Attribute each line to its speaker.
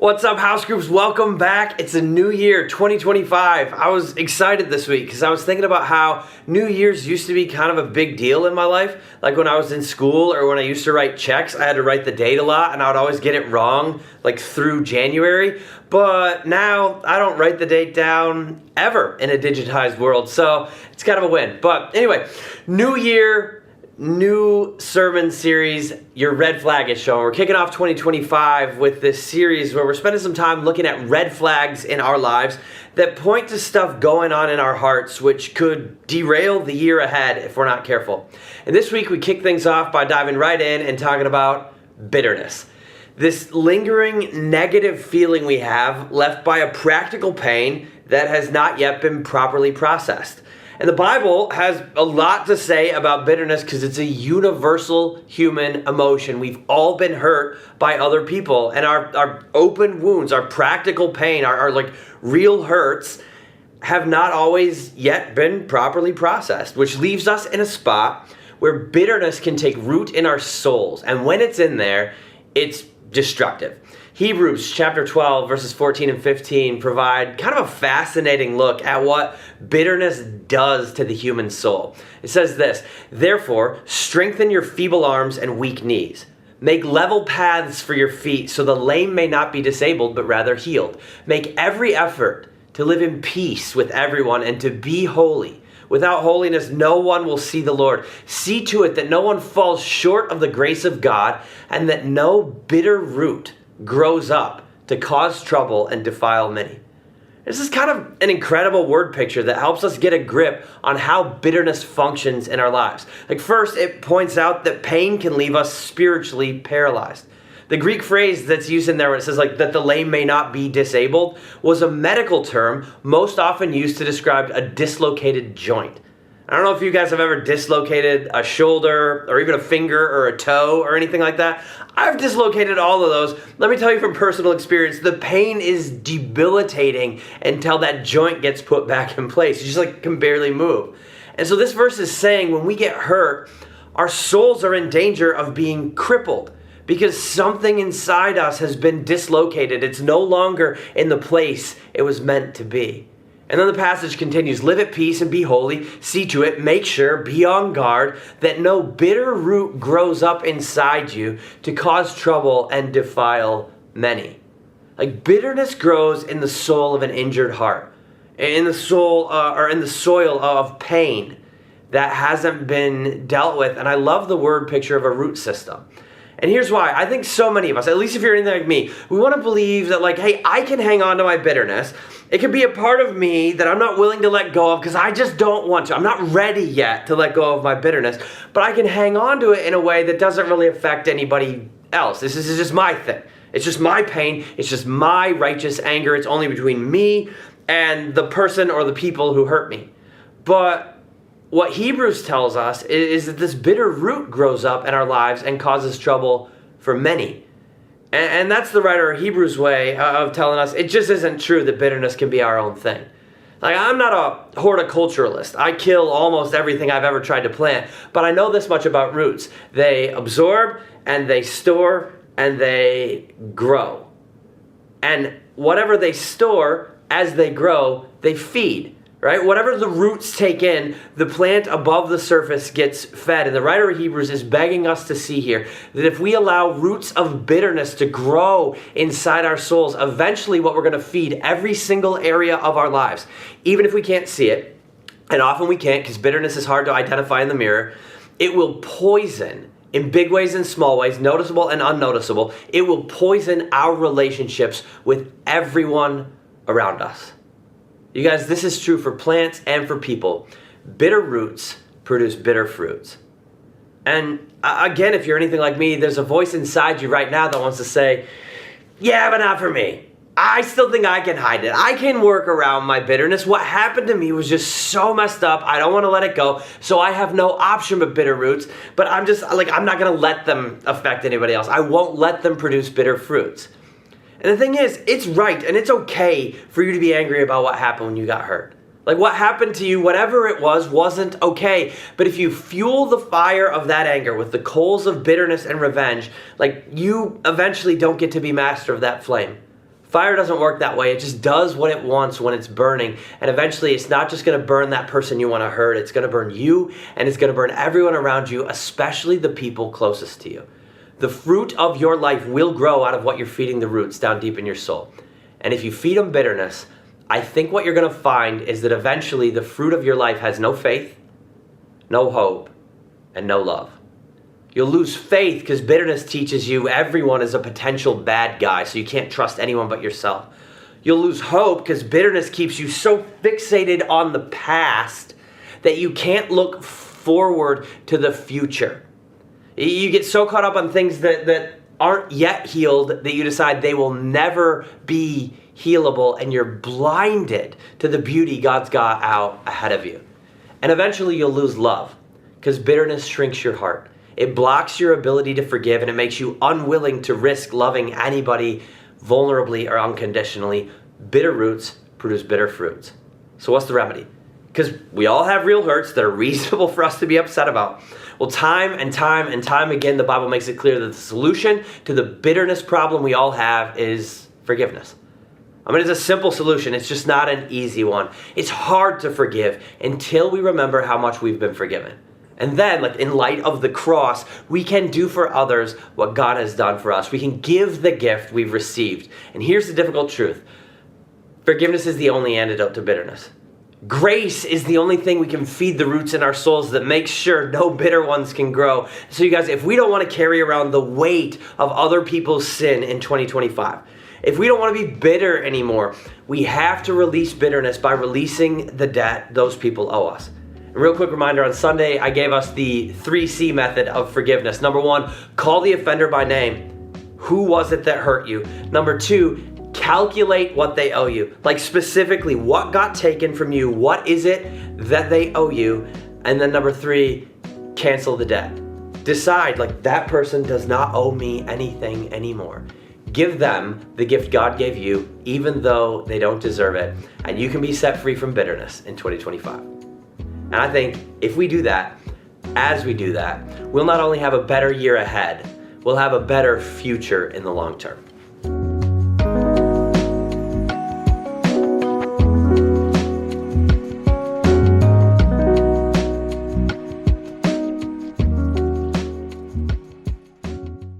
Speaker 1: What's up, house groups? Welcome back. It's a new year, 2025. I was excited this week because I was thinking about how New Year's used to be kind of a big deal in my life. Like when I was in school or when I used to write checks, I had to write the date a lot and I would always get it wrong, like through January. But now I don't write the date down ever in a digitized world, so it's kind of a win. But anyway, new year, new sermon series, Your Red Flag is Showing. We're kicking off 2025 with this series where we're spending some time looking at red flags in our lives that point to stuff going on in our hearts which could derail the year ahead if we're not careful. And this week we kick things off by diving right in and talking about bitterness. This lingering negative feeling we have left by a practical pain that has not yet been properly processed. And the Bible has a lot to say about bitterness because it's a universal human emotion. We've all been hurt by other people, and our open wounds, our practical pain, our like real hurts have not always yet been properly processed, which leaves us in a spot where bitterness can take root in our souls. And when it's in there, it's destructive. Hebrews chapter 12 verses 14 and 15 provide kind of a fascinating look at what bitterness does to the human soul. It says this: "Therefore, strengthen your feeble arms and weak knees. Make level paths for your feet so the lame may not be disabled but rather healed. Make every effort to live in peace with everyone and to be holy. Without holiness, no one will see the Lord. See to it that no one falls short of the grace of God and that no bitter root grows up to cause trouble and defile many." This is kind of an incredible word picture that helps us get a grip on how bitterness functions in our lives. Like first, it points out that pain can leave us spiritually paralyzed. The Greek phrase that's used in there, where it says like that the lame may not be disabled, was a medical term most often used to describe a dislocated joint. I don't know if you guys have ever dislocated a shoulder or even a finger or a toe or anything like that. I've dislocated all of those. Let me tell you from personal experience, the pain is debilitating until that joint gets put back in place. You just like can barely move. And so this verse is saying when we get hurt, our souls are in danger of being crippled because something inside us has been dislocated. It's no longer in the place it was meant to be. And then the passage continues, "Live at peace and be holy. See to it, make sure, be on guard, that no bitter root grows up inside you to cause trouble and defile many." Like bitterness grows in the soul of an injured heart, in the soul or in the soil of pain that hasn't been dealt with. And I love the word picture of a root system. And here's why. I think so many of us, at least if you're anything like me, we want to believe that like, hey, I can hang on to my bitterness. It could be a part of me that I'm not willing to let go of because I just don't want to. I'm not ready yet to let go of my bitterness. But I can hang on to it in a way that doesn't really affect anybody else. This is just my thing. It's just my pain. It's just my righteous anger. It's only between me and the person or the people who hurt me. But what Hebrews tells us is that this bitter root grows up in our lives and causes trouble for many. And that's the writer of Hebrews way of telling us it just isn't true that bitterness can be our own thing. Like, I'm not a horticulturalist. I kill almost everything I've ever tried to plant. But I know this much about roots. They absorb and they store and they grow. And whatever they store, as they grow, they feed. Right? Whatever the roots take in, the plant above the surface gets fed. And the writer of Hebrews is begging us to see here that if we allow roots of bitterness to grow inside our souls, eventually what we're going to feed every single area of our lives, even if we can't see it, and often we can't because bitterness is hard to identify in the mirror, it will poison in big ways and small ways, noticeable and unnoticeable. It will poison our relationships with everyone around us. You guys, this is true for plants and for people. Bitter roots produce bitter fruits. And again, if you're anything like me, there's a voice inside you right now that wants to say, yeah, but not for me. I still think I can hide it. I can work around my bitterness. What happened to me was just so messed up. I don't want to let it go. So I have no option but bitter roots. But I'm not going to let them affect anybody else. I won't let them produce bitter fruits. And the thing is, it's right and it's okay for you to be angry about what happened when you got hurt. Like what happened to you, whatever it was, wasn't okay. But if you fuel the fire of that anger with the coals of bitterness and revenge, like you eventually don't get to be master of that flame. Fire doesn't work that way. It just does what it wants when it's burning. And eventually it's not just going to burn that person you want to hurt. It's going to burn you, and it's going to burn everyone around you, especially the people closest to you. The fruit of your life will grow out of what you're feeding the roots down deep in your soul. And if you feed them bitterness, I think what you're going to find is that eventually the fruit of your life has no faith, no hope, and no love. You'll lose faith because bitterness teaches you everyone is a potential bad guy, so you can't trust anyone but yourself. You'll lose hope because bitterness keeps you so fixated on the past that you can't look forward to the future. You get so caught up on things that aren't yet healed that you decide they will never be healable, and you're blinded to the beauty God's got out ahead of you. And eventually you'll lose love because bitterness shrinks your heart. It blocks your ability to forgive, and it makes you unwilling to risk loving anybody vulnerably or unconditionally. Bitter roots produce bitter fruits. So what's the remedy? Because we all have real hurts that are reasonable for us to be upset about. Well, time and time again, the Bible makes it clear that the solution to the bitterness problem we all have is forgiveness. I mean, it's a simple solution. It's just not an easy one. It's hard to forgive until we remember how much we've been forgiven. And then, like in light of the cross, we can do for others what God has done for us. We can give the gift we've received. And here's the difficult truth. Forgiveness is the only antidote to bitterness. Grace is the only thing we can feed the roots in our souls that makes sure no bitter ones can grow. So you guys, if we don't want to carry around the weight of other people's sin in 2025, if we don't want to be bitter anymore, we have to release bitterness by releasing the debt those people owe us. A real quick reminder, on Sunday, I gave us the 3C method of forgiveness. Number 1, call the offender by name. Who was it that hurt you? Number 2, calculate what they owe you. Like specifically, what got taken from you? What is it that they owe you? And then number 3, cancel the debt. Decide, like, that person does not owe me anything anymore. Give them the gift God gave you, even though they don't deserve it. And you can be set free from bitterness in 2025. And I think if we do that, as we do that, we'll not only have a better year ahead, we'll have a better future in the long term.